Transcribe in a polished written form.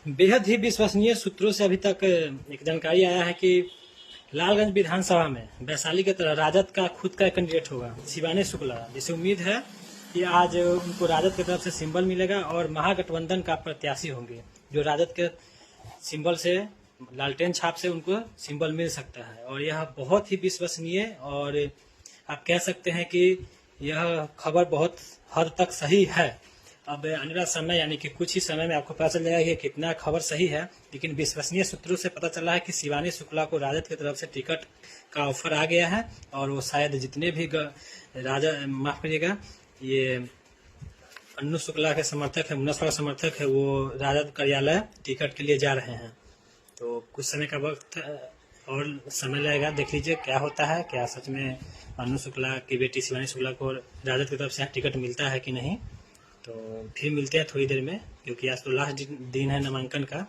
बेहद ही विश्वसनीय सूत्रों से अभी तक एक जानकारी आया है कि लालगंज विधानसभा में वैशाली की तरह राजद का खुद का कैंडिडेट होगा शिवानी शुक्ला, जिसे उम्मीद है कि आज उनको राजद की तरफ से सिंबल मिलेगा और महागठबंधन का प्रत्याशी होंगे, जो राजद के सिंबल से लालटेन छाप से उनको सिंबल मिल सकता है। और यह बहुत ही विश्वसनीय और आप कह सकते हैं कि यह खबर बहुत हद तक सही है। अब आने वाला समय यानी कि कुछ ही समय में आपको पता चल जाएगा कि कितना खबर सही है, लेकिन विश्वसनीय सूत्रों से पता चला है कि शिवानी शुक्ला को राजद की तरफ से टिकट का ऑफर आ गया है और वो शायद जितने भी माफ करिएगा ये अन्नू शुक्ला के समर्थक है, मुन्ना शुक्ला के समर्थक है, वो राजद कार्यालय टिकट के लिए जा रहे हैं। तो कुछ समय का वक्त और समय लगेगा, देख लीजिए क्या होता है, क्या सच में अन्नू शुक्ला की बेटी शिवानी शुक्ला को राजद की तरफ से टिकट मिलता है कि नहीं। तो फिर मिलते हैं थोड़ी देर में, क्योंकि आज तो लास्ट दिन है नामांकन का।